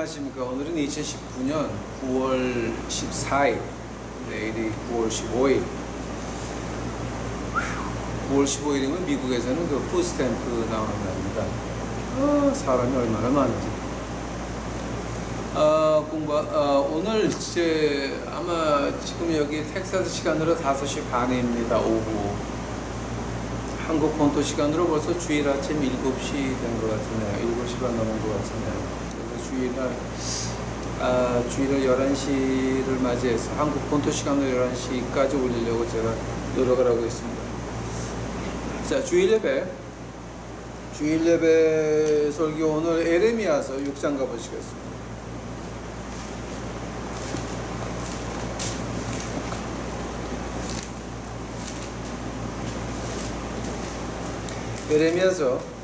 안녕하십니까. 오늘은 2019년 9월 14일, 내일이 9월 15일. 9월 15일이면 미국에서는 그 푸드스탬프 나오는 날입니다. 사람이 얼마나 많은지. 오늘 이제 아마 지금 여기 텍사스 시간으로 5시 반입니다. 오후. 한국 본토 시간으로 벌써 주일 아침 7시 된 것 같으네요. 7시 반 넘은 것 같으네요. 그래서 주일날 11시를 맞이해서 한국 본토 시간으로 11시까지 올리려고 제가 노력을 하고 있습니다. 자, 주일 예배 설교 오늘 에레미야서 6장 가보시겠습니다. 에레미야서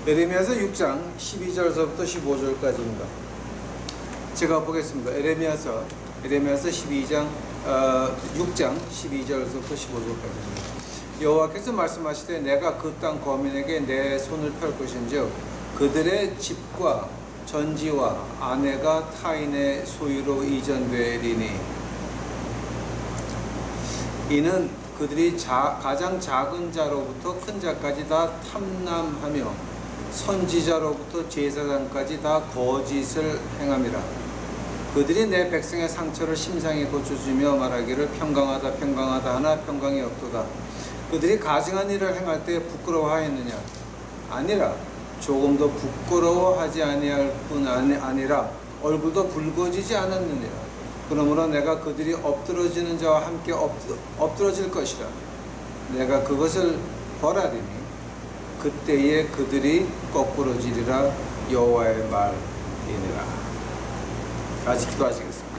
6장 12절서부터 15절까지입니다. 제가 보겠습니다. 에레미야서 6장 12절서부터 15절까지입니다. 여호와께서 말씀하시되 내가 그 땅 거민에게 내 손을 펼 것인즉 그들의 집과 전지와 아내가 타인의 소유로 이전되리니 이는 그들이 가장 작은 자로부터 큰 자까지 다 탐남하며 선지자로부터 제사장까지 다 거짓을 행함이라. 그들이 내 백성의 상처를 심상히 고쳐주며 말하기를 평강하다 평강하다 하나 평강이 없도다. 그들이 가증한 일을 행할 때 부끄러워하였느냐? 아니라 조금도 부끄러워하지 아니할 뿐 아니라 얼굴도 붉어지지 않았느니라. 그러므로 내가 그들이 엎드러지는 자와 함께 엎드러질 것이라. 내가 그것을 벌하리니 그때에 그들이 거꾸러지리라. 여호와의 말이니라. 같이 기도하시겠습니다.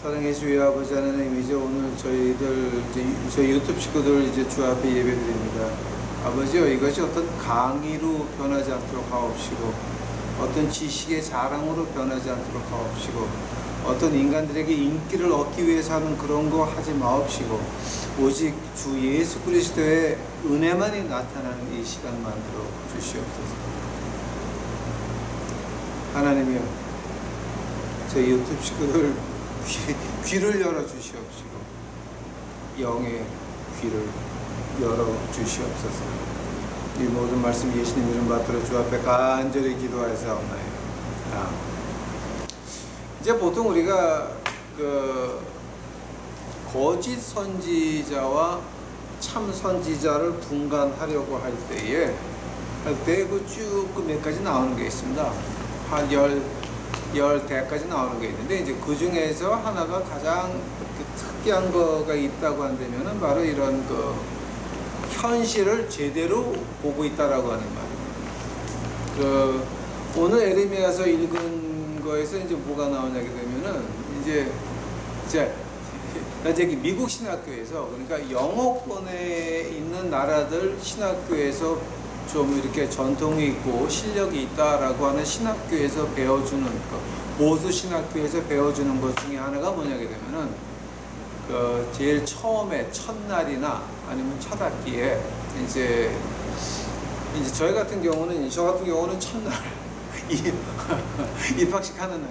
사랑의 주여 아버지 하나님, 이제 오늘 저희 유튜브 식구들 이제 주 앞에 예배드립니다. 아버지여, 이것이 어떤 강의로 변하지 않도록 하옵시고 어떤 지식의 자랑으로 변하지 않도록 하옵시고 어떤 인간들에게 인기를 얻기 위해서 하는 그런 거 하지 마옵시고 오직 주 예수 그리스도의 은혜만이 나타나는 이 시간 만들어 주시옵소서. 하나님이여, 저희 유튜브 식구들 귀를 열어 주시옵시고 영의 귀를 열어 주시옵소서. 이 모든 말씀 예수님 이름 받들어 주 앞에 간절히 기도하사옵나이다. 이제 보통 우리가 그 거짓 선지자와 참 선지자를 분간하려고 할 때에 그 쭉 몇 가지 나오는 게 있습니다. 한 10대까지 나오는 게 있는데, 이제 그 중에서 하나가 가장 특이한 거가 있다고 한다면은 바로 이런 그 현실을 제대로 보고 있다라고 하는 말입니다. 오늘 에레미야서 읽은 거에서 이제 뭐가 나오냐게 되면은 이제 미국 신학교에서, 그러니까 영어권에 있는 나라들 신학교에서 좀 이렇게 전통이 있고 실력이 있다라고 하는 신학교에서 배워주는 보수 신학교에서 배워주는 것 중에 하나가 뭐냐게 되면은 제일 처음에 첫날이나 아니면 첫 학기에 이제 저 같은 경우는 첫날 입학식 하는 날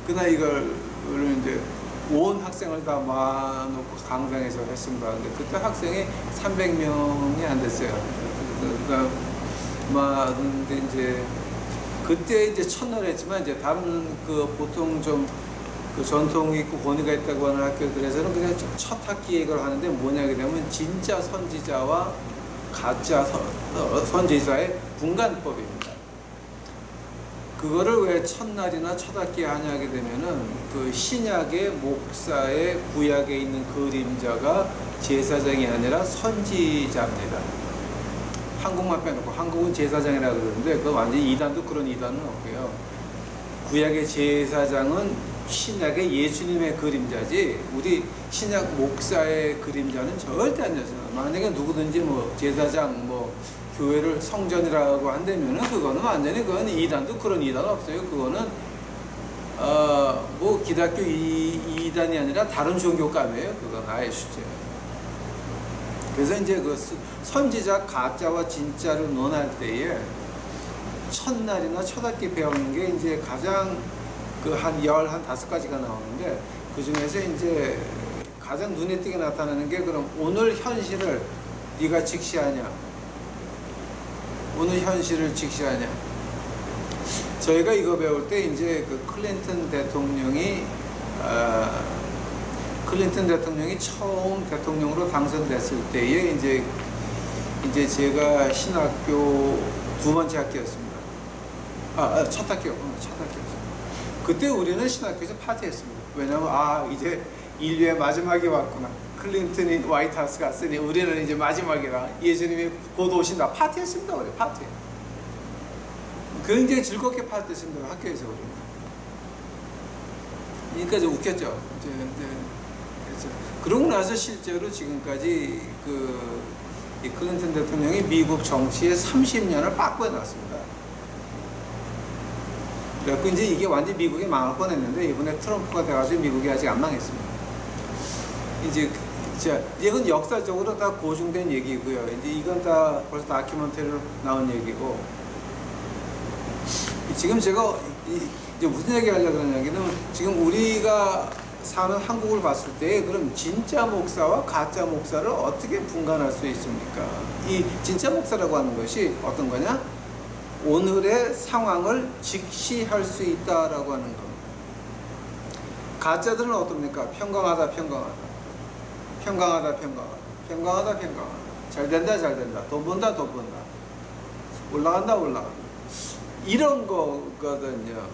그날 이걸 이제 온 학생을 다 모아놓고 강당에서 했습니다. 근데 그때 학생이 300명이 안 됐어요. 근데 이제 그때 이제 첫날 했지만 이제 다른 보통 좀 전통이 있고 권위가 있다고 하는 학교들에서는 그냥 첫 학기에 이걸 하는데 뭐냐게 되면 진짜 선지자와 가짜 선지자의 분간법입니다. 그거를 왜 첫날이나 첫 학기에 하냐게 되면은 그 신약의 목사의 구약에 있는 그림자가 제사장이 아니라 선지자입니다. 한국만 빼놓고 한국은 제사장이라고 그러는데 그 완전히 이단도 그런 이단은 없고요. 구약의 제사장은 신약의 예수님의 그림자지 우리 신약 목사의 그림자는 절대 안 되죠. 만약에 누구든지 뭐 제사장 교회를 성전이라고 한다면은 그거는 완전히 그건 이단도 그런 이단 없어요. 그거는 기독교 이단이 아니라 다른 종교감이에요. 그건 아예 수제. 그래서 이제 그 선지자 가짜와 진짜를 논할 때에 첫날이나 첫 학기 배우는 게 이제 가장 그 한 15가지가 나오는데, 그 중에서 이제 가장 눈에 띄게 나타나는 게, 그럼 오늘 현실을 네가 직시하냐? 오늘 현실을 직시하냐? 저희가 이거 배울 때 이제 그 클린턴 대통령이 처음 대통령으로 당선됐을 때에 이제 제가 신학교 2번째 학기였습니다. 첫 학기였구나. 첫 학기였어요. 그때 우리는 신학교에서 파티했습니다. 왜냐면 이제 인류의 마지막이 왔구나. 클린턴이 화이트하우스 갔으니 우리는 이제 마지막이라, 예수님이 곧 오신다. 파티했습니다. 우리 파티. 굉장히 즐겁게 파티했습니다. 학교에서 우리는. 그러니까 좀 웃겼죠. 그래서 그러고 나서 실제로 지금까지 이 클린턴 대통령이 미국 정치에 30년을 빠꾸해 놨습니다. 그래서 이제 이게 완전히 미국이 망할 뻔했는데, 이번에 트럼프가 돼가지고 미국이 아직 안 망했습니다. 이건 역사적으로 다 고증된 얘기고요. 이제 이건 다 벌써 다큐멘터리로 나온 얘기고, 지금 제가 이제 무슨 얘기 하려고 그러냐면, 지금 우리가 사는 한국을 봤을 때 그럼 진짜 목사와 가짜 목사를 어떻게 분간할 수 있습니까? 이 진짜 목사라고 하는 것이 어떤 거냐? 오늘의 상황을 직시할 수 있다라고 하는 겁니다. 가짜들은 어떻습니까? 평강하다. 잘 된다. 돈 번다. 올라간다. 이런 거거든요.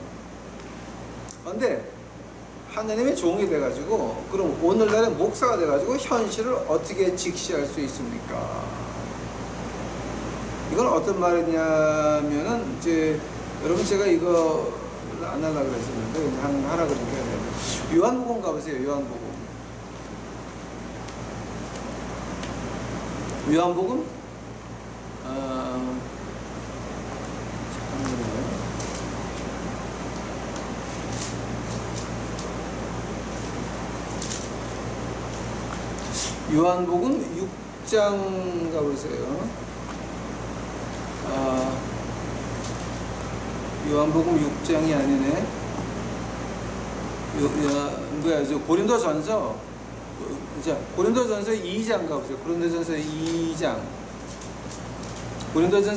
그런데 하나님의 종이 돼가지고, 그럼 오늘날의 목사가 돼가지고 현실을 어떻게 직시할 수 있습니까? 이건 어떤 말이냐면은, 이제 여러분, 제가 이거 안 하려고 그랬었는데 이제 하라 그러니까 해야 되는데, 요한복음 가보세요. 요한복음 요한복음 6장 가보세요. 요한복음 6장이 아니네. 고린도전서 2장 가보세요. 고린도전서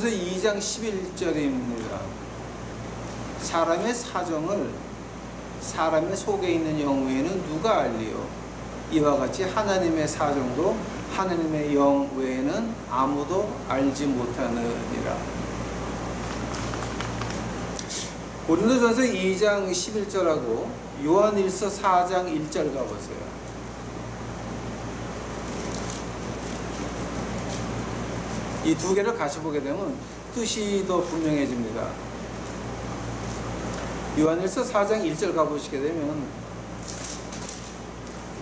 2장 11절입니다. 사람의 사정을 사람의 속에 있는 영 외에는 누가 알리요? 이와 같이 하나님의 사정도 하나님의 영 외에는 아무도 알지 못하느니라. 고린도전서 2장 11절하고 요한일서 4장 1절 가보세요. 이 두 개를 같이 보게 되면 뜻이 더 분명해집니다. 요한일서 4장 1절 가보시게 되면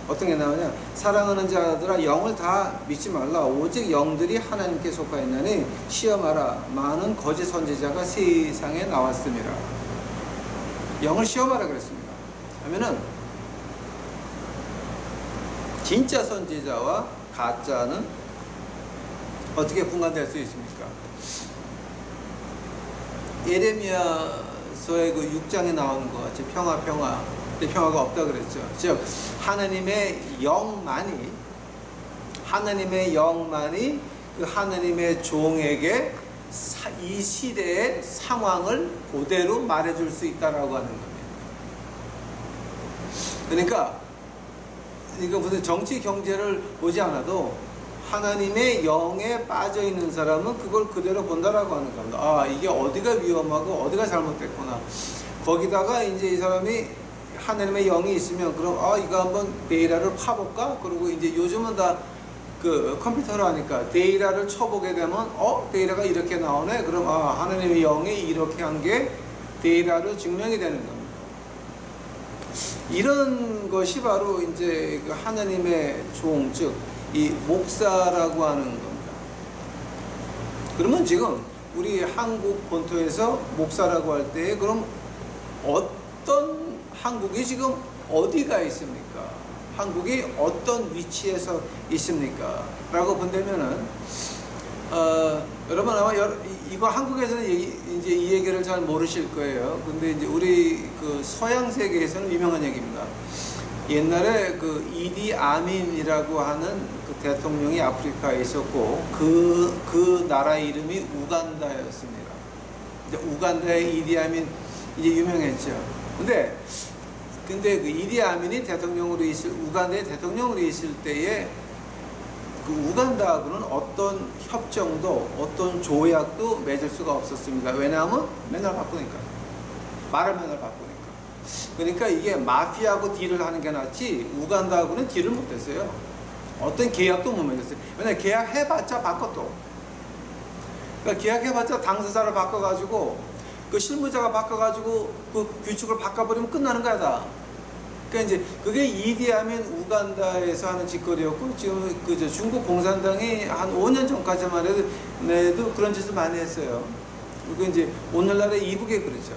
어떤 게 나오냐? 사랑하는 자들아, 영을 다 믿지 말라. 오직 영들이 하나님께 속하였나니 시험하라. 많은 거짓 선지자가 세상에 나왔습니다. 영을 시험하라 그랬습니다. 하면은 진짜 선지자와 가짜는 어떻게 분간될 수 있습니까? 예레미야서의 그 6장에 나오는 것 같이 평화. 근데 평화가 없다 그랬죠. 즉 하나님의 영만이 그 하나님의 종에게 이 시대의 상황을 그대로 말해줄 수 있다라고 하는 겁니다. 그러니까 이거 무슨 정치 경제를 보지 않아도 하나님의 영에 빠져 있는 사람은 그걸 그대로 본다라고 하는 겁니다. 이게 어디가 위험하고 어디가 잘못됐구나. 거기다가 이제 이 사람이 하나님의 영이 있으면 그럼 이거 한번 데이터를 파볼까? 그리고 이제 요즘은 다 그 컴퓨터로 하니까 데이터를 쳐보게 되면 데이터가 이렇게 나오네. 그럼 하나님의 영이 이렇게 한 게 데이터로 증명이 되는 겁니다. 이런 것이 바로 이제 그 하나님의 종, 즉 이 목사라고 하는 겁니다. 그러면 지금 우리 한국 본토에서 목사라고 할 때 그럼 어떤 한국이 지금 어디가 있습니까? 한국이 어떤 위치에서 있습니까? 라고 본다면은 여러분 아마 이거 한국에서는 이제 이 얘기를 잘 모르실 거예요. 근데 이제 우리 그 서양 세계에서는 유명한 얘기입니다. 옛날에 그 이디 아민이라고 하는 그 대통령이 아프리카에 있었고 그 나라 이름이 우간다였습니다. 우간다의 이디 아민 이제 유명했죠. 근데 그 이디 아민이 우간다의 대통령으로 있을 때에 그 우간다하고는 어떤 협정도 어떤 조약도 맺을 수가 없었습니다. 왜냐하면 맨날 바꾸니까. 말을 맨날 바꾸니까. 그러니까 이게 마피아하고 딜을 하는 게 낫지 우간다하고는 딜을 못했어요. 어떤 계약도 못 맺었어요. 왜냐면 계약해봤자 바꿔 또. 그러니까 계약해봤자 당사자를 바꿔가지고 그 실무자가 바꿔가지고 그 규칙을 바꿔버리면 끝나는 거야 다. 그러니까 이제 그게 이디아민 우간다에서 하는 짓거리였고 지금 그 중국 공산당이 한 5년 전까지만 해도 그런 짓을 많이 했어요. 그리고 이제 오늘날의 이북에 그렇죠.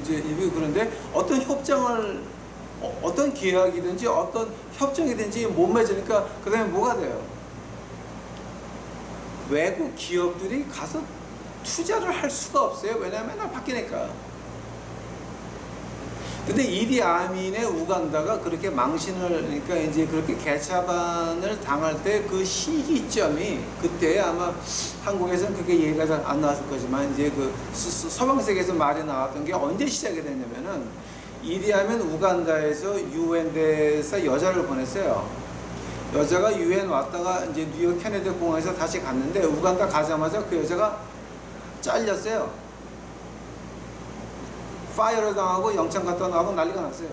이제 이북이 그런데 어떤 협정을 어떤 계약이든지 어떤 협정이든지 못 맺으니까 그다음에 뭐가 돼요? 외국 기업들이 가서 투자를 할 수가 없어요. 왜냐하면 맨날 바뀌니까. 근데 이디 아민의 우간다가 그렇게 그러니까 이제 그렇게 개차반을 당할 때 그 시기점이 그때 아마 한국에서는 그게 얘기가 잘 안 나왔을 거지만 이제 그 서방 세계에서 말이 나왔던 게 언제 시작이 됐냐면은 이디 아민 우간다에서 유엔 대사 여자를 보냈어요. 여자가 유엔 왔다가 이제 뉴욕 케네디 공항에서 다시 갔는데 우간다 가자마자 그 여자가 잘렸어요. 파이어를 당하고 영창 갔다 나가고 난리가 났어요.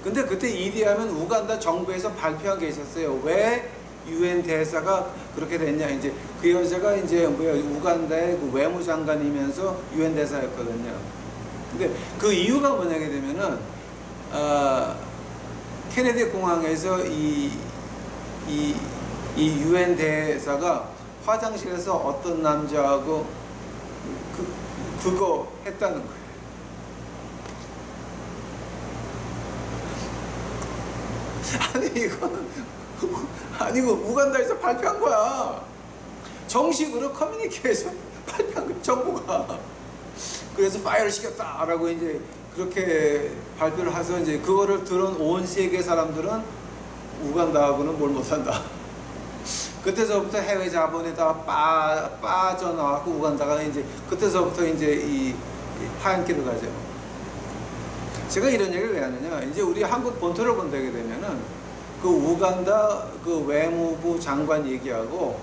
근데 그때 이디 아민 우간다 정부에서 발표한 게 있었어요. 왜 유엔 대사가 그렇게 됐냐? 이제 그 여자가 이제 우간다의 그 외무장관이면서 유엔 대사였거든요. 근데 그 이유가 뭐냐게 되면은 케네디 공항에서 이 유엔 대사가 화장실에서 어떤 남자하고 그거 했다는 거예요. 아니 이거는 아니고 우간다에서 발표한 거야. 정식으로 커뮤니케이션 발표한 거 정부가. 그래서 파이어를 시켰다라고 이제 그렇게 발표를 해서 이제 그거를 들은 온 세계 사람들은 우간다하고는 뭘 못한다. 그때서부터 해외 자본에 다 빠져나왔고 우간다가 이제 그때서부터 이제 이 하얀 길을 가죠. 제가 이런 얘기를 왜 하느냐, 이제 우리 한국 본토를 본다게 되면은 그 우간다 그 외무부 장관 얘기하고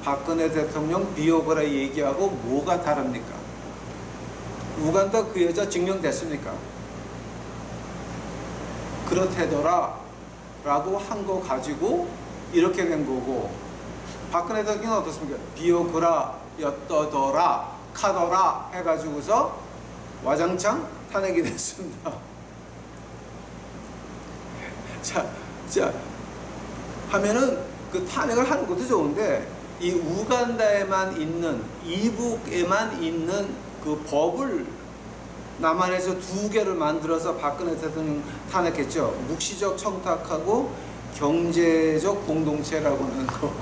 박근혜 대통령 비오그라 얘기하고 뭐가 다릅니까? 우간다 그 여자 증명됐습니까? 그렇대더라 라고 한 거 가지고 이렇게 된 거고, 박근혜 대통령은 어떻습니까? 비오그라 였더더라 카더라 해가지고서 와장창 탄핵이 됐습니다. 자 하면은 그 탄핵을 하는 것도 좋은데 이 우간다에만 있는 이북에만 있는 그 법을 남한에서 2개를 만들어서 박근혜 대통령 탄핵했죠. 묵시적 청탁하고 경제적 공동체라고 하는 거.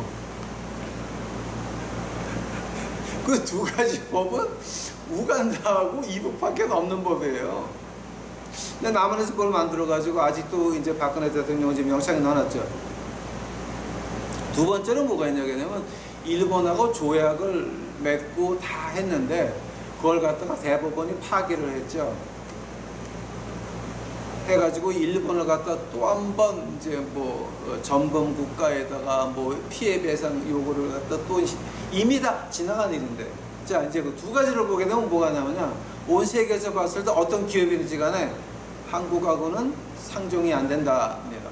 그 2가지 법은 우간다하고 이북밖에 없는 법이에요. 근데 남한에서 그걸 만들어가지고 아직도 이제 박근혜 대통령 지금 영창에 넣어놨죠. 2번째는 뭐가 있냐면 일본하고 조약을 맺고 다 했는데 그걸 갖다가 대법원이 파기를 했죠. 해가지고 일본을 갖다 또 한 번 이제 뭐 전범 국가에다가 뭐 피해 배상 요구를 갖다 또 이미 다 지나간 일인데, 자 이제 그 2가지를 보게 되면 뭐가 나오냐, 온 세계에서 봤을 때 어떤 기업이든지 간에 한국하고는 상종이 안 된답니다.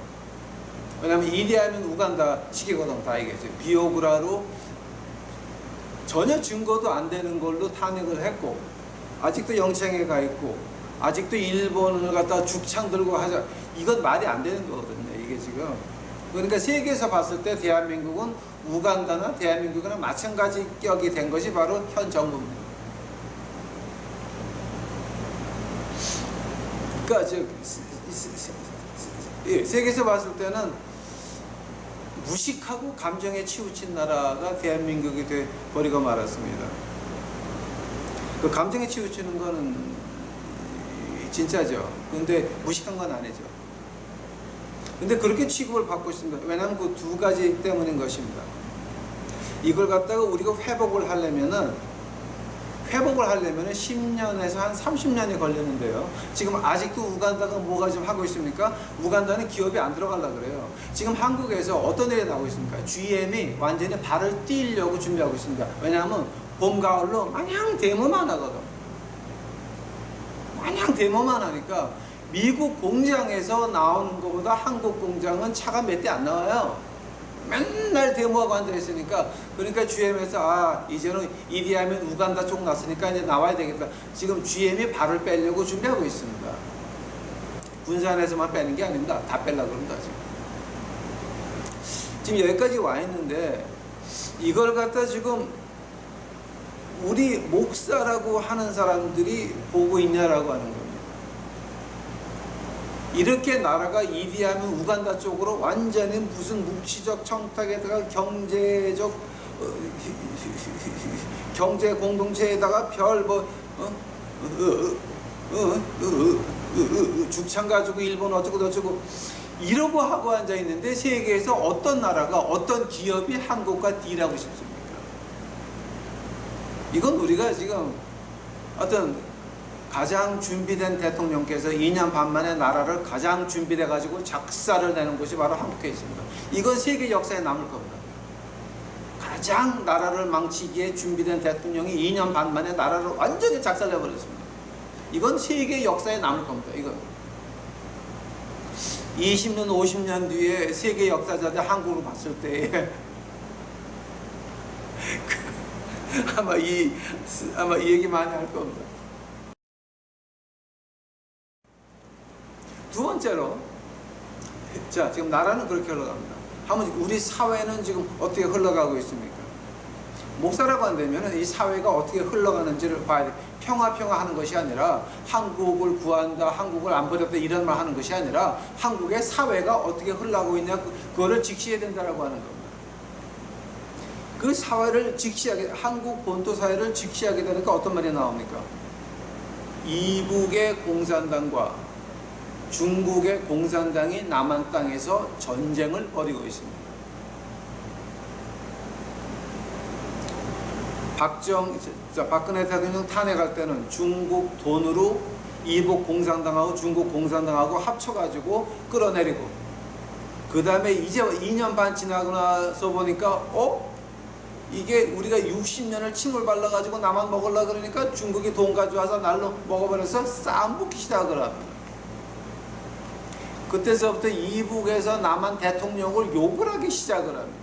왜냐하면 이디 아민 우간다 시기거든 다 이게 비오그라로 전혀 증거도 안 되는 걸로 탄핵을 했고 아직도 영창에 가 있고 아직도 일본을 갖다 죽창 들고 하자, 이건 말이 안 되는 거거든요 이게 지금. 그러니까 세계에서 봤을 때 대한민국은 우간다나 대한민국이랑 마찬가지 격이 된 것이 바로 현 정부입니다. 그러니까 세계에서 봤을 때는 무식하고 감정에 치우친 나라가 대한민국이 돼 버리고 말았습니다. 그 감정에 치우치는 거는 진짜죠. 근데 무식한 건 아니죠. 근데 그렇게 취급을 받고 있습니다. 왜냐하면 그 두 가지 때문인 것입니다. 이걸 갖다가 우리가 회복을 하려면은 10년에서 한 30년이 걸리는데요. 지금 아직도 우간다가 뭐가 지금 하고 있습니까? 우간다는 기업이 안 들어가려고 그래요. 지금 한국에서 어떤 일이 나오고 있습니까? GM이 완전히 발을 띄려고 준비하고 있습니다. 왜냐하면 봄, 가을로 마냥 데모만 하거든. 마냥 데모만 하니까 미국 공장에서 나오는 것보다 한국 공장은 차가 몇 대 안 나와요. 맨날 데모하고 앉아있으니까, 그러니까 GM에서 이제는 이디아멘 우간다 쪽 났으니까 이제 나와야 되겠다. 지금 GM이 발을 빼려고 준비하고 있습니다. 군산에서만 빼는 게 아닙니다. 다 빼려고 그럽니다. 지금 여기까지 와 있는데 이걸 갖다 지금 우리 목사라고 하는 사람들이 보고 있냐라고 하는 겁니다. 이렇게 나라가 이디아멘 우간다 쪽으로 완전히 무슨 묵시적 청탁에다가 경제 공동체에다가 죽창 가지고 일본 어쩌고 저쩌고 이러고 하고 앉아 있는데, 세계에서 어떤 나라가 어떤 기업이 한국과 딜하고 싶습니까? 이건 우리가 지금 어떤 가장 준비된 대통령께서 2년 반 만에 나라를 가장 준비돼 가지고 작사를 내는 곳이 바로 한국에 있습니다. 이건 세계 역사에 남을 겁니다. 가장 나라를 망치기에 준비된 대통령이 2년 반 만에 나라를 완전히 작사를 해버렸습니다. 이건 세계 역사에 남을 겁니다. 이건 20년 50년 뒤에 세계 역사자들 한국으로 봤을 때 아마 이 얘기 많이 할 겁니다. 두 번째로, 자, 지금 나라는 그렇게 흘러갑니다. 한번 우리 사회는 지금 어떻게 흘러가고 있습니까? 목사라고 한다면 이 사회가 어떻게 흘러가는지를 봐야 돼. 평화 하는 것이 아니라 한국을 구한다, 한국을 안 버렸다 이런 말 하는 것이 아니라 한국의 사회가 어떻게 흘러가고 있냐, 그거를 직시해야 된다라고 하는 겁니다. 그 사회를 직시하게, 한국 본토 사회를 직시하게 되니까 어떤 말이 나옵니까? 이북의 공산당과 중국의 공산당이 남한 땅에서 전쟁을 벌이고 있습니다. 박근혜 대통령 탄핵할 때는 중국 돈으로 이북 공산당하고 중국 공산당하고 합쳐가지고 끌어내리고, 그 다음에 이제 2년 반 지나고 나서 보니까 이게 우리가 60년을 침을 발라가지고 나만 먹으려고 그러니까 중국이 돈 가져와서 날로 먹어버려서 싸움 붙기 시작을 합니다. 그때서부터 이북에서 남한 대통령을 욕을 하기 시작을 합니다.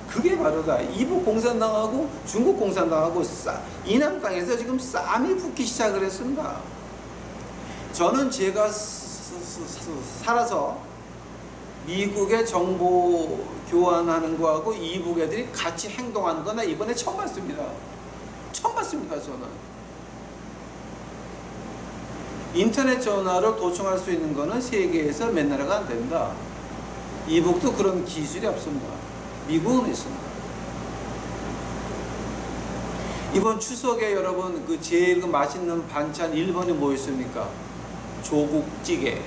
그게 바로 다 이북 공산당하고 중국 공산당하고 이남 땅에서 지금 싸움이 붙기 시작을 했습니다. 저는 제가 살아서 미국의 정보 교환하는 거하고 이북 애들이 같이 행동하는 거나 이번에 처음 봤습니다. 저는. 인터넷 전화를 도청할 수 있는 거는 세계에서 몇 나라가 안 됩니다. 이북도 그런 기술이 없습니다. 미국은 있습니다. 이번 추석에 여러분 그 제일 그 맛있는 반찬 1번이 뭐였습니까? 조국찌개.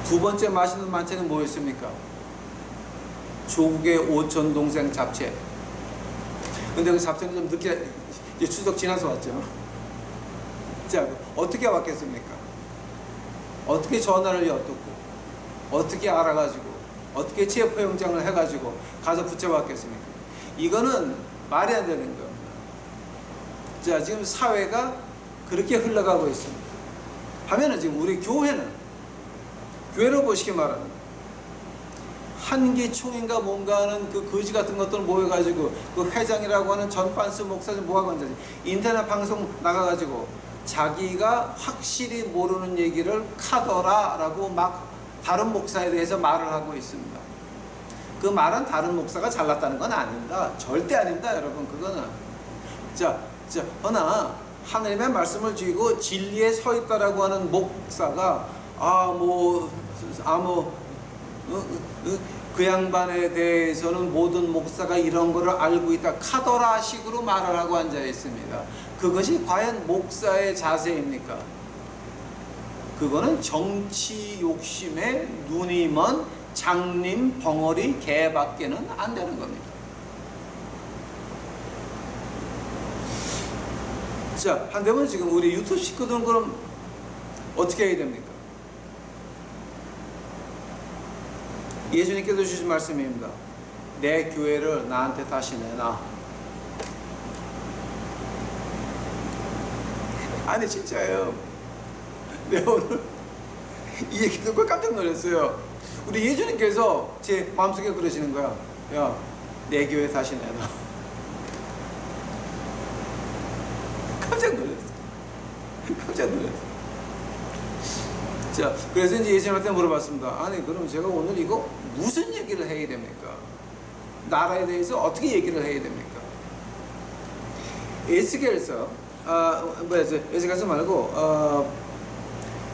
두 번째 맛있는 반찬은 뭐였습니까? 조국의 오촌 동생 잡채. 근데 그 잡채는 좀 늦게, 이제 추석 지나서 왔죠. 자, 어떻게 왔겠습니까? 어떻게 전화를 엿듣고, 어떻게 알아가지고, 어떻게 체포영장을 해가지고 가서 붙잡았겠습니까? 이거는 말이 안 되는 겁니다. 자, 지금 사회가 그렇게 흘러가고 있습니다. 하면은 지금 우리 교회로 보시기 말합니다. 한기총인가 뭔가 하는 그 거지 같은 것들 모여가지고 그 회장이라고 하는 전반스 목사님 뭐하고 앉아지 인터넷 방송 나가가지고 자기가 확실히 모르는 얘기를 카더라라고 막 다른 목사에 대해서 말을 하고 있습니다. 그 말은 다른 목사가 잘났다는 건 아닙니다. 절대 아닙니다, 여러분. 그거는 허나 하나님의 말씀을 쥐고 진리에 서 있다라고 그 양반에 대해서는 모든 목사가 이런 거를 알고 있다 카더라 식으로 말을 하고 앉아 있습니다. 그것이 과연 목사의 자세입니까? 그거는 정치 욕심에 눈이 먼 장님 벙어리 개밖에는 안 되는 겁니다. 자, 한대면 지금 우리 유튜브 식구들은 그럼 어떻게 해야 됩니까? 예수님께서 주신 말씀입니다. 내 교회를 나한테 다시 내놔. 아니 진짜예요. 내가 오늘 이 얘기 듣고 깜짝 놀랐어요. 우리 예수님께서 제 마음속에 그러시는 거야. 야, 내 교회 다시 내놔. 깜짝 놀랐어. 깜짝 놀랐어. 자, 그래서 이제 예수님한테 물어봤습니다. 아니, 그럼 제가 오늘 이거 무슨 얘기를 해야 됩니까? 나라에 대해서 어떻게 얘기를 해야 됩니까? 에스겔서, 에스겔서 말고,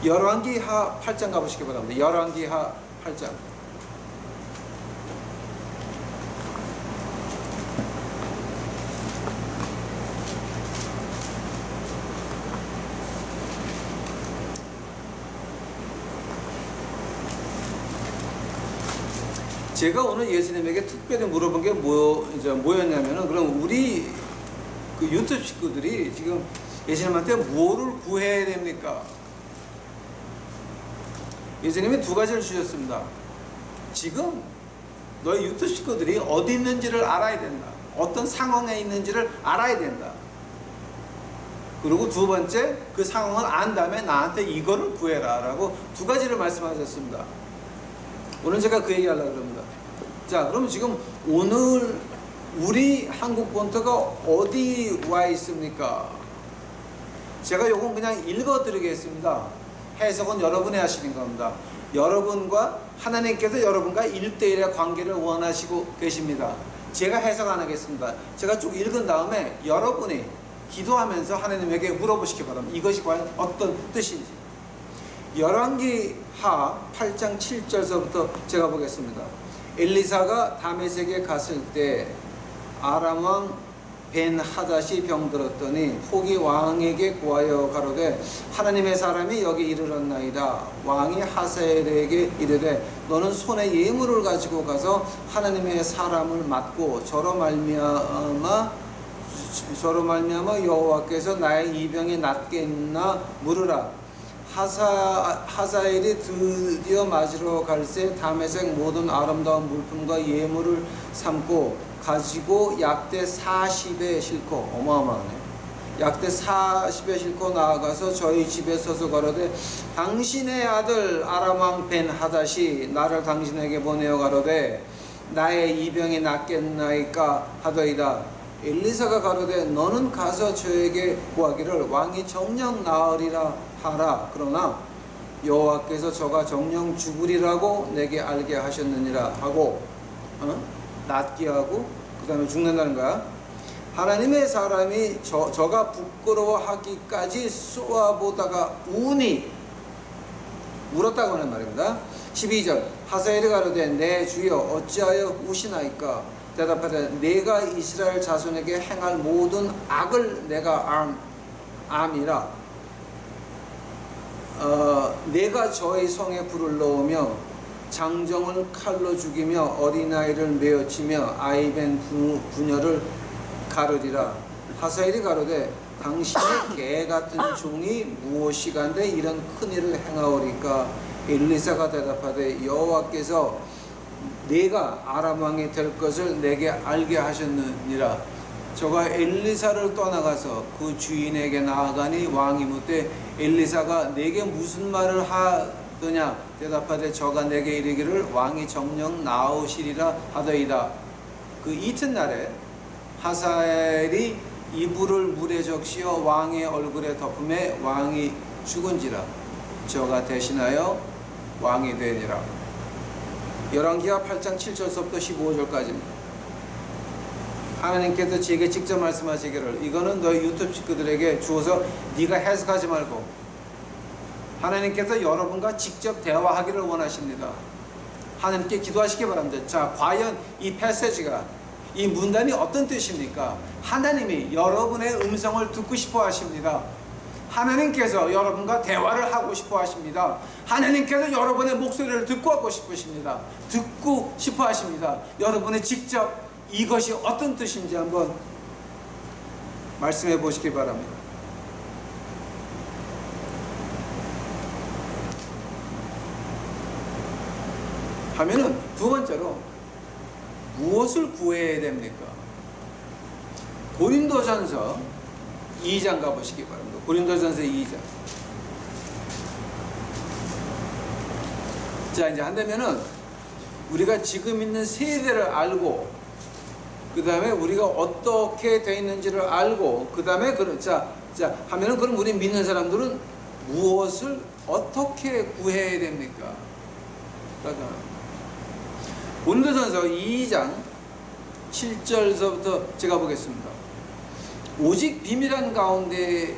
열왕기하 8장 가보시기 바랍니다. 열왕기하 8장. 제가 오늘 예수님에게 특별히 물어본 게 뭐였냐면은, 그럼 우리 그 유튜브 식구들이 지금 예수님한테 뭐를 구해야 됩니까? 예수님이 두 가지를 주셨습니다. 지금 너희 유튜브 식구들이 어디 있는지를 알아야 된다. 어떤 상황에 있는지를 알아야 된다. 그리고 두 번째, 그 상황을 안 다음에 나한테 이거를 구해라 라고 두 가지를 말씀하셨습니다. 오늘 제가 그 얘기 하려고 합니다. 자, 그럼 지금 오늘 우리 한국 본토가 어디 와 있습니까? 제가 요건 그냥 읽어 드리겠습니다. 해석은 여러분이 하시는 겁니다. 여러분과 하나님께서 여러분과 1대1의 관계를 원하시고 계십니다. 제가 해석 안 하겠습니다. 제가 쭉 읽은 다음에 여러분이 기도하면서 하나님에게 물어보시기 바랍니다. 이것이 과연 어떤 뜻인지. 열왕기하 8장 7절서부터 제가 보겠습니다. 엘리사가 다메섹에 갔을 때 아람 왕 벤하닷이 병들었더니 혹이 왕에게 구하여 가로되 하나님의 사람이 여기 이르렀나이다. 왕이 하사엘에게 이르되 너는 손에 예물을 가지고 가서 하나님의 사람을 맞고 저로 말미암아 여호와께서 나의 이 병이 낫겠나 물으라. 하사엘이 드디어 맞으러 갈새 다메섹 모든 아름다운 물품과 예물을 삼고 가지고 약대 40에 싣고, 어마어마하네. 약대 40에 싣고 나아가서 저희 집에 서서 가로되 당신의 아들 아람 왕 벤하닷이 나를 당신에게 보내어 가로되 나의 이 병이 낫겠나이까 하더이다. 엘리사가 가로되 너는 가서 저에게 구하기를 왕이 정녕 나으리라 하라. 그러나 여호와께서 저가 정녕 죽으리라고 내게 알게 하셨느니라 하고, 낫게 하고 그 다음에 죽는다는 거야. 하나님의 사람이 저가 부끄러워하기까지 쏘아보다가 울었다고 하는 말입니다. 12절 하사엘이 가로되 내 주여 어찌하여 우시나이까? 대답하되 내가 이스라엘 자손에게 행할 모든 악을 내가 암이라. 내가 저희 성에 불을 넣으며 장정을 칼로 죽이며 어린아이를 메어치며 아이벤 부녀를 가르리라. 하사엘이 가로되 당신의 개같은 종이 무엇이간데 이런 큰일을 행하오리까? 엘리사가 대답하되 여호와께서 내가 아람 왕이 될 것을 내게 알게 하셨느니라. 저가 엘리사를 떠나가서 그 주인에게 나아가니 왕이 묻되 엘리사가 내게 무슨 말을 하더냐? 대답하되 저가 내게 이르기를 왕이 정녕 나으시리라 하더이다. 그 이튿날에 하사엘이 이불을 물에 적시어 왕의 얼굴에 덮음에 왕이 죽은지라. 저가 대신하여 왕이 되니라. 열왕기하 8장 7절서부터 15절까지입니다. 하나님께서 제게 직접 말씀하시기를 이거는 너희 유튜브 식구들에게 주어서 네가 해석하지 말고 하나님께서 여러분과 직접 대화하기를 원하십니다. 하나님께 기도하시기 바랍니다. 자, 과연 이 패세지가, 이 문단이 어떤 뜻입니까? 하나님이 여러분의 음성을 듣고 싶어 하십니다. 하나님께서 여러분과 대화를 하고 싶어 하십니다. 하나님께서 여러분의 목소리를 듣고 하고 싶으십니다. 듣고 싶어 하십니다. 여러분이 직접 이것이 어떤 뜻인지 한번 말씀해 보시기 바랍니다. 하면은 두 번째로 무엇을 구해야 됩니까? 고린도전서 2장 가보시기 바랍니다. 고린도전서 2장. 자, 이제 한다면은 우리가 지금 있는 세대를 알고, 그 다음에 우리가 어떻게 되어 있는지를 알고, 그 다음에 자 하면은 그럼 우리 믿는 사람들은 무엇을 어떻게 구해야 됩니까? 고린도전서 2장 7절서부터 제가 보겠습니다. 오직 비밀한 가운데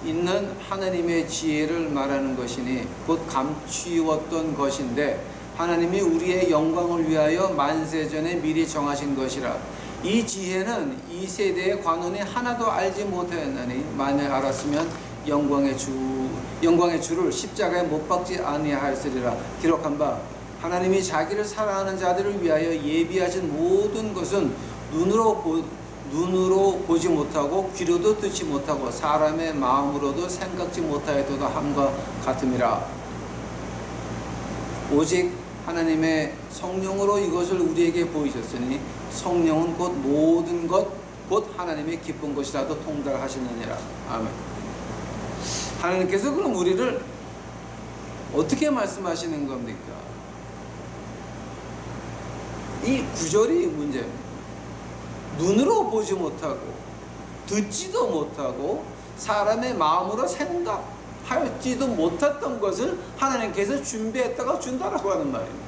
있는 하나님의 지혜를 말하는 것이니 곧 감추었던 것인데 하나님이 우리의 영광을 위하여 만세전에 미리 정하신 것이라. 이 지혜는 이 세대의 관원이 하나도 알지 못하였나니 만일 알았으면 영광의 주를 십자가에 못 박지 아니하였으리라. 기록한 바 하나님이 자기를 사랑하는 자들을 위하여 예비하신 모든 것은 눈으로 보지 못하고 귀로도 듣지 못하고 사람의 마음으로도 생각지 못하여도 함과 같음이라. 오직 하나님의 성령으로 이것을 우리에게 보이셨으니 성령은 곧 모든 것 곧 하나님의 기쁜 것이라도 통달하시느니라. 아멘. 하나님께서 그럼 우리를 어떻게 말씀하시는 겁니까? 이 구절이 문제입니다. 눈으로 보지 못하고 듣지도 못하고 사람의 마음으로 생각하였지도 못했던 것을 하나님께서 준비했다가 준다라고 하는 말입니다.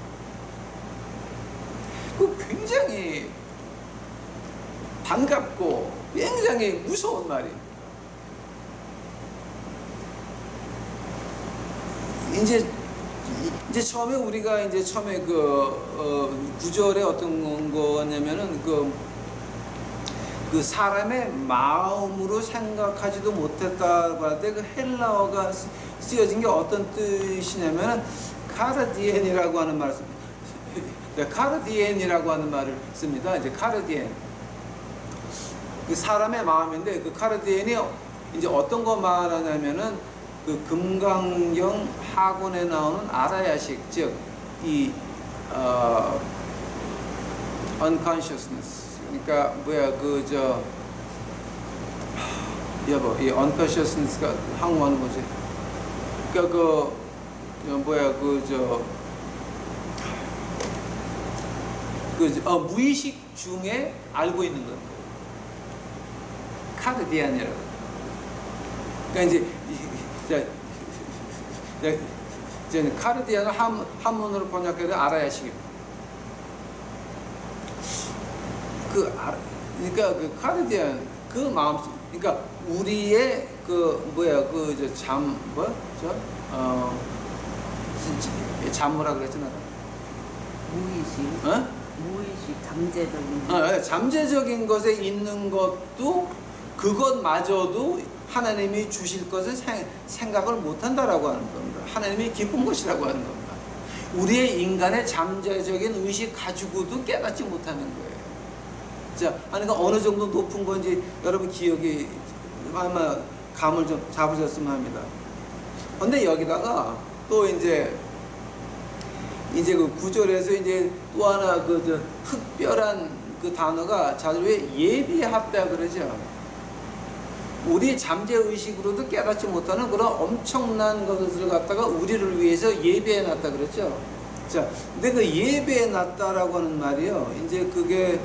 그 굉장히 반갑고 굉장히 무서운 말이에요. 이제 처음에 우리가 이제 처음에 구절에 어떤 거냐면은 그 사람의 마음으로 생각하지도 못했다고 할 때 그 헬라어가 쓰여진 게 어떤 뜻이냐면은 카르디엔이라고 하는 말을 씁니다. 카르디엔이라고 하는 말을 씁니다. 이제 카르디엔. 그 사람의 마음인데 그 카르디엔이 이제 어떤 거 말하냐면은 그 금강경 학원에 나오는 아라야식, 즉 이 unconsciousness. 그러니까 이 unconsciousness가 한국어는 뭐지? 그러니까 무의식 중에 알고 있는 것. 카르디안이라고. 그러니까 이제 카르디안을 한문으로 번역해도 알아야식입니다. 그러니까 그 카르디안 그 마음, 그러니까 우리의 잠무라 그랬잖아. 무의식. 잠재적인. 잠재적인 것에 있는 것도 그것마저도 하나님이 주실 것을 생각을 못한다라고 하는 겁니다. 하나님이 기쁜 것이라고 하는 겁니다. 우리의 인간의 잠재적인 의식 가지고도 깨닫지 못하는 거예요. 자, 그러니까 어느 정도 높은 건지 여러분 기억이 아마 감을 좀 잡으셨으면 합니다. 근데 여기다가 또 이제 그 구절에서 이제 또 하나 특별한 그 단어가 자주 왜 예비했다 그러죠. 우리 잠재의식으로도 깨닫지 못하는 그런 엄청난 것을 갖다가 우리를 위해서 예배해 놨다 그랬죠. 자, 근데 그 예배해 놨다라고 하는 말이요. 이제 그게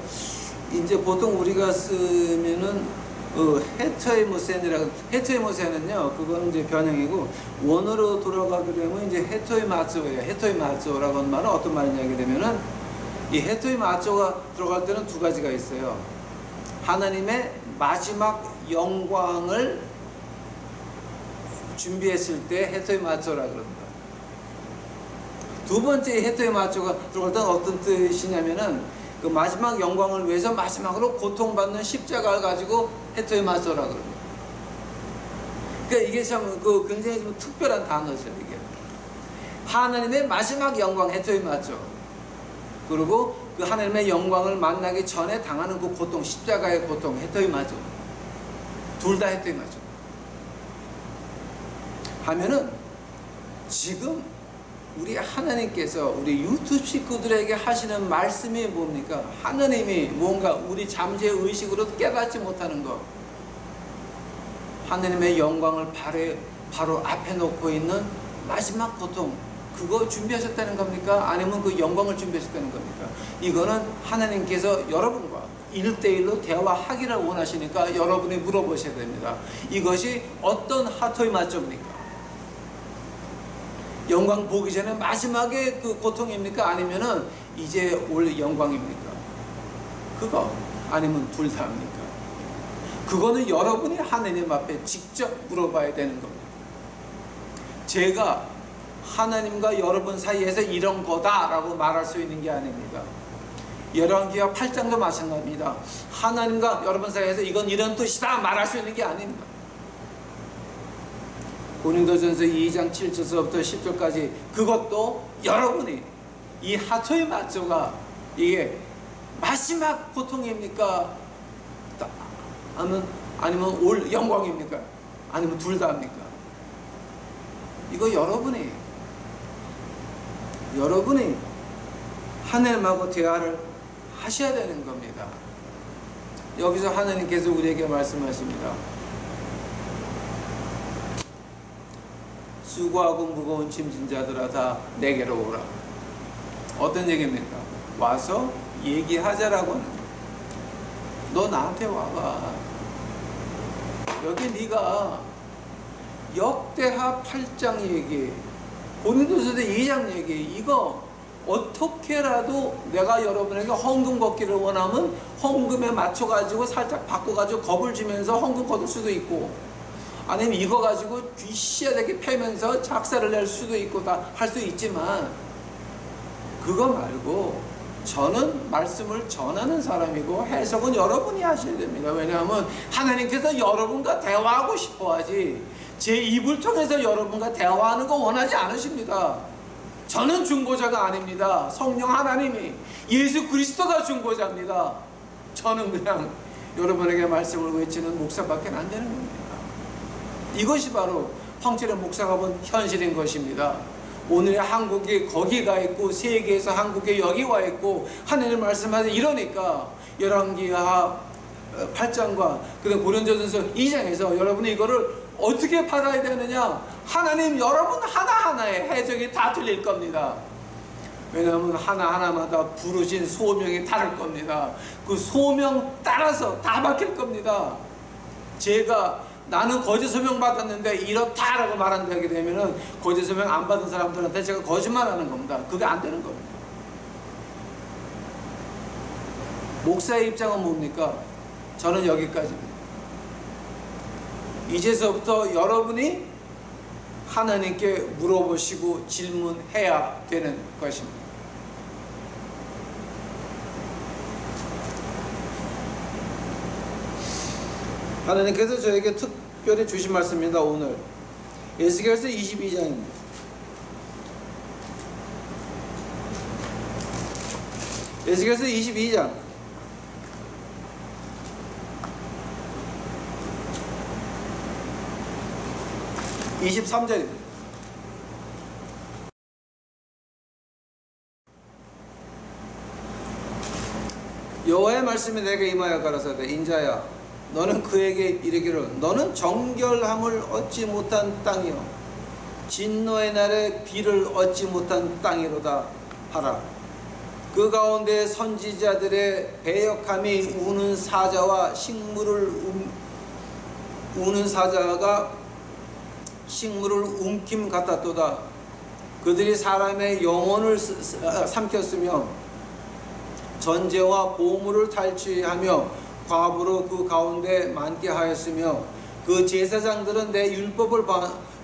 이제 보통 우리가 쓰면은 헤토이모센은요, 그거는 이제 변형이고, 원어로 돌아가게 되면 이제 헤토이마조예요. 헤토이마조라고 하는 말은 어떤 말이냐 하게 되면은, 이 헤토이마조가 들어갈 때는 두 가지가 있어요. 하나님의 마지막 영광을 준비했을 때 헤토이마조라 그럽니다. 두 번째 해토의 마초가 들어올 때는 어떤 뜻이냐면은 그 마지막 영광을 위해서 마지막으로 고통받는 십자가를 가지고 해토의 마초라 그럽니다. 그러니까 이게 참 그 굉장히 좀 특별한 단어죠. 이게 하나님의 마지막 영광 해토의 마초, 그리고 그 하나님의 영광을 만나기 전에 당하는 그 고통, 십자가의 고통, 해토의 마초, 둘 다 해토의 마초 하면은 지금 우리 하나님께서 우리 유튜브 식구들에게 하시는 말씀이 뭡니까? 하나님이 뭔가 우리 잠재 의식으로 깨닫지 못하는 것, 하나님의 영광을 바로 앞에 놓고 있는 마지막 고통, 그거 준비하셨다는 겁니까? 아니면 그 영광을 준비하셨다는 겁니까? 이거는 하나님께서 여러분과 1대1로 대화하기를 원하시니까 여러분이 물어보셔야 됩니다. 이것이 어떤 하토의 마초입니까? 영광 보기 전에 마지막에 그 고통입니까? 아니면은 이제 올 영광입니까? 그거 아니면 둘 다입니까? 그거는 여러분이 하나님 앞에 직접 물어봐야 되는 겁니다. 제가 하나님과 여러분 사이에서 이런 거다라고 말할 수 있는 게 아닙니다. 열왕기하 8장도 마찬가지입니다. 하나님과 여러분 사이에서 이건 이런 뜻이다 말할 수 있는 게 아닙니다. 고린도전서 2장 7절부터 10절까지 그것도 여러분이 이 하토의 마초가 이게 마지막 고통입니까? 아니면 올 영광입니까? 아니면 둘 다입니까? 이거 여러분이 하나님하고 대화를 하셔야 되는 겁니다. 여기서 하나님께서 우리에게 말씀하십니다. 수고하고 무거운 짐진 자들아 다 내게로 오라. 어떤 얘기입니까? 와서 얘기하자라고 하는 거예요. 너 나한테 와봐. 여기 네가 역대하 8장 얘기, 고린도전서 2장 얘기, 이거 어떻게라도 내가 여러분에게 헌금 걷기를 원하면 헌금에 맞춰가지고 살짝 바꿔가지고 겁을 주면서 헌금 거둘 수도 있고, 아니면 이거 가지고 귀시하게 패면서 작사를 낼 수도 있고 다 할 수 있지만, 그거 말고 저는 말씀을 전하는 사람이고 해석은 여러분이 하셔야 됩니다. 왜냐하면 하나님께서 여러분과 대화하고 싶어 하지 제 입을 통해서 여러분과 대화하는 거 원하지 않으십니다. 저는 중보자가 아닙니다. 성령 하나님이, 예수 그리스도가 중보자입니다. 저는 그냥 여러분에게 말씀을 외치는 목사밖에 안 되는 겁니다. 이것이 바로 황철의 목사가 본 현실인 것입니다. 오늘의 한국이 거기가 있고 세계에서 한국이 여기 와 있고 하나님 말씀하세요 이러니까 열왕기하 8장과 그다음 고린도전서 2장에서 여러분이 이거를 어떻게 받아야 되느냐, 하나님 여러분 하나하나의 해석이 다 틀릴 겁니다. 왜냐하면 하나하나마다 부르신 소명이 다를 겁니다. 그 소명 따라서 다 바뀔 겁니다. 나는 거짓 소명 받았는데 이렇다라고 말한다게 되면은 거짓 소명 안 받은 사람들한테 제가 거짓말하는 겁니다. 그게 안 되는 겁니다. 목사의 입장은 뭡니까? 저는 여기까지입니다. 이제서부터 여러분이 하나님께 물어보시고 질문해야 되는 것입니다. 하나님께서 저에게 특별히 주신 말씀입니다. 오늘 에스겔서 22장입니다. 에스겔서 22장 23절입니다. 여호와의 말씀이 내게 임하여 가라사대 인자야 너는 그에게 이르기를 너는 정결함을 얻지 못한 땅이요 진노의 날에 비를 얻지 못한 땅이로다 하라. 그 가운데 선지자들의 배역함이 우는 사자와 우는 사자가 식물을 움킴 같았도다. 그들이 사람의 영혼을 삼켰으며 전제와 보물을 탈취하며 과부로 그 가운데 많게 하였으며 그 제사장들은 내 율법을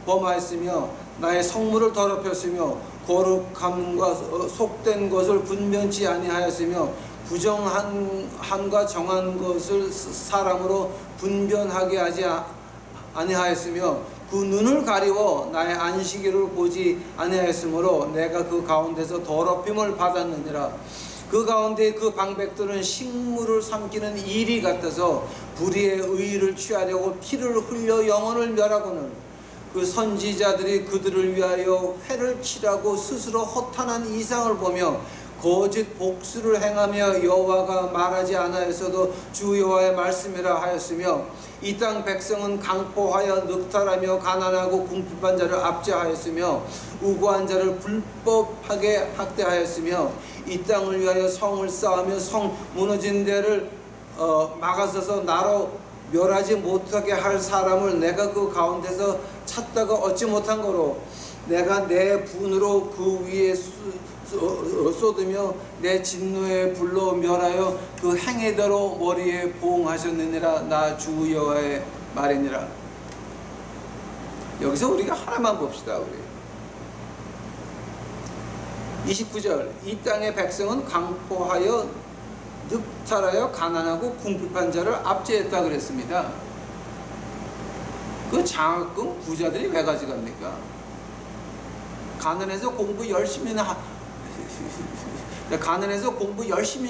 범하였으며 나의 성물을 더럽혔으며 거룩함과 속된 것을 분변치 아니하였으며 부정함과 정한 것을 사람으로 분변하게 하지 아니하였으며 그 눈을 가리워 나의 안식일을 보지 아니하였으므로 내가 그 가운데서 더럽힘을 받았느니라. 그 가운데 그 방백들은 식물을 삼키는 이리 같아서 불의의 의의를 취하려고 피를 흘려 영혼을 멸하고는 그 선지자들이 그들을 위하여 회를 치라고 스스로 허탄한 이상을 보며 거짓 복수를 행하며 여호와가 말하지 않아였어도 주 여호와의 말씀이라 하였으며 이 땅 백성은 강포하여 늑탈하며 가난하고 궁핍한 자를 압제하였으며 우고한 자를 불법하게 학대하였으며 이 땅을 위하여 성을 쌓으며 성 무너진 데를 막아서서 나로 멸하지 못하게 할 사람을 내가 그 가운데서 찾다가 얻지 못한 거로 내가 내 분으로 그 위에 쏟으며 내 진노의 불로 멸하여 그 행위대로 머리에 보응하셨느니라. 나 주 여호와의 말이니라. 여기서 우리가 하나만 봅시다. 우리 29절 이 땅의 백성은 강포하여 늑탈하여 가난하고 궁핍한 자를 압제했다 그랬습니다. 그 장학금 부자들이 왜 가져갑니까? 가난해서 공부 열심히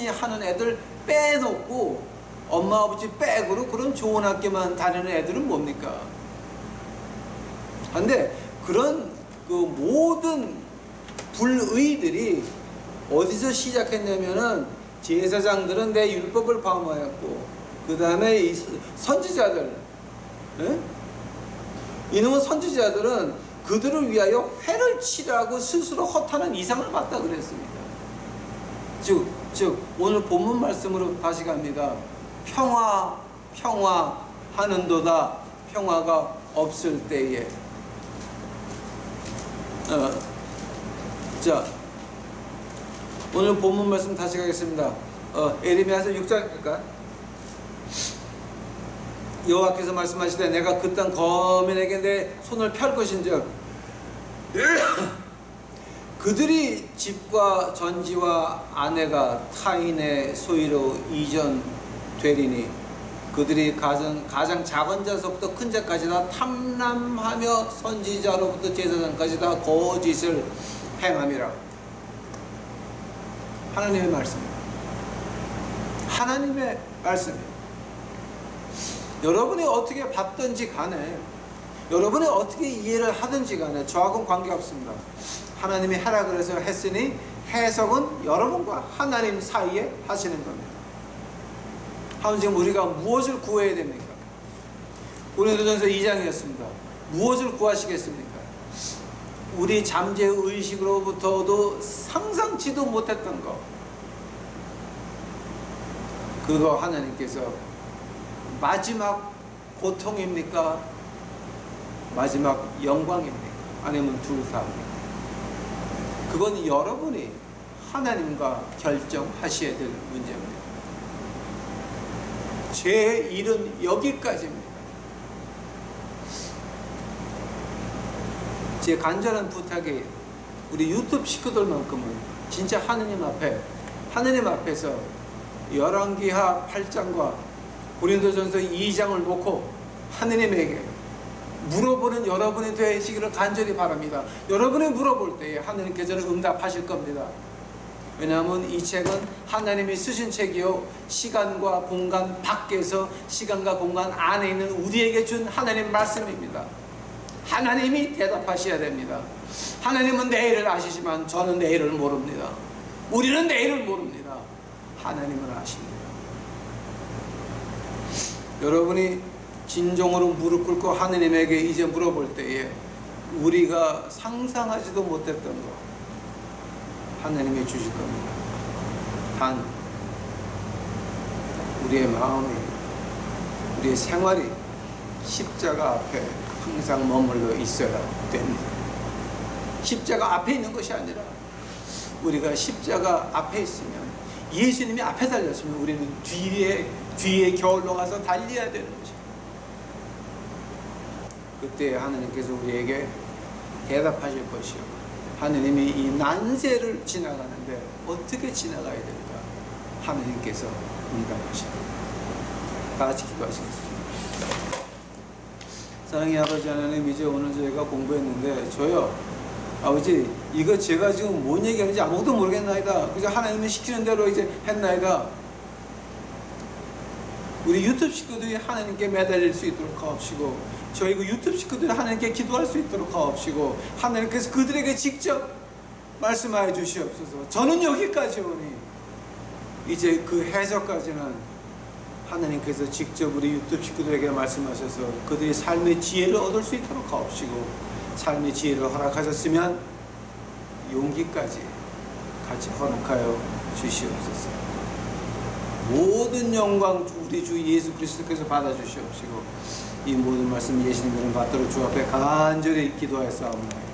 하는 애들 빼놓고 엄마 아버지 백으로 그런 좋은 학교만 다니는 애들은 뭡니까? 근데 그런 그 모든 불의들이 어디서 시작했냐면은 제사장들은 내 율법을 방어했고 그 다음에 이 선지자들 이놈의 선지자들은 그들을 위하여 회를 치라고 스스로 허탄한 이상을 받다 그랬습니다. 즉 오늘 본문 말씀으로 다시 갑니다. 평화 하는도다 평화가 없을 때에. 자 오늘 본문 말씀 다시 가겠습니다. 에레미야서 6장입니까? 여호와께서 말씀하시되 내가 그 땅 거민에게 내 손을 펼 것인즉 그들이 집과 전지와 아내가 타인의 소유로 이전되리니 그들이 가장 작은 자서부터 큰 자까지 다 탐람하며 선지자로부터 제사장까지 다 거짓을 행함이라. 하나님의 말씀입니다. 하나님의 말씀입니다. 여러분이 어떻게 받든지 간에 여러분이 어떻게 이해를 하든지 간에 저하고는 관계없습니다. 하나님이 하라 그래서 했으니 해석은 여러분과 하나님 사이에 하시는 겁니다. 하면 지금 우리가 무엇을 구해야 됩니까? 고린도전서 2장이었습니다. 무엇을 구하시겠습니까? 우리 잠재의식으로부터도 상상치도 못했던 것, 그거 하나님께서 마지막 고통입니까? 마지막 영광입니까? 아니면 둘 다입니까? 그건 여러분이 하나님과 결정하셔야 될 문제입니다. 제 일은 여기까지입니다. 제 간절한 부탁이 우리 유튜브 식구들만큼은 진짜 하느님 앞에서 열왕기하 8장과 고린도전서 2장을 놓고 하느님에게 물어보는 여러분이 되시기를 간절히 바랍니다. 여러분이 물어볼 때에 하느님께서는 응답하실 겁니다. 왜냐하면 이 책은 하나님이 쓰신 책이요 시간과 공간 밖에서 시간과 공간 안에 있는 우리에게 준 하나님 말씀입니다. 하나님이 대답하셔야 됩니다. 하나님은 내일을 아시지만 저는 내일을 모릅니다. 우리는 내일을 모릅니다. 하나님은 아십니다. 여러분이 진정으로 무릎 꿇고 하나님에게 이제 물어볼 때에 우리가 상상하지도 못했던 것 하나님이 주실 겁니다. 단 우리의 마음이, 우리의 생활이 십자가 앞에 항상 머물러 있어야 됩니다. 십자가 앞에 있는 것이 아니라 우리가 십자가 앞에 있으면, 예수님이 앞에 달렸으면 우리는 뒤에 겨울로 가서 달려야 되는 것입니다. 그때 하나님께서 우리에게 대답하실 것이요. 하나님이 이 난세를 지나가는데 어떻게 지나가야 될까? 하나님께서 응답하실 겁니다. 다 같이 기도하시겠습니다. 사랑의 아버지 하나님, 이제 오늘 저희가 공부했는데 저요 아버지, 이거 제가 지금 뭔 얘기하는지 아무것도 모르겠나이다. 그저 하나님이 시키는 대로 이제 했나이다. 우리 유튜브 식구들이 하나님께 매달릴 수 있도록 하옵시고, 저희 그 유튜브 식구들이 하나님께 기도할 수 있도록 하옵시고, 하나님께서 그들에게 직접 말씀하여 주시옵소서. 저는 여기까지 오니 이제 그 해석까지는 하나님께서 직접 우리 유튜브 식구들에게 말씀하셔서 그들의 삶의 지혜를 얻을 수 있도록 하옵시고, 삶의 지혜를 허락하셨으면 용기까지 같이 허락하여 주시옵소서. 모든 영광 우리 주 예수 그리스도께서 받아주시옵시고, 이 모든 말씀 예수님을 받들어 주 앞에 간절히 기도하였사옵나이다.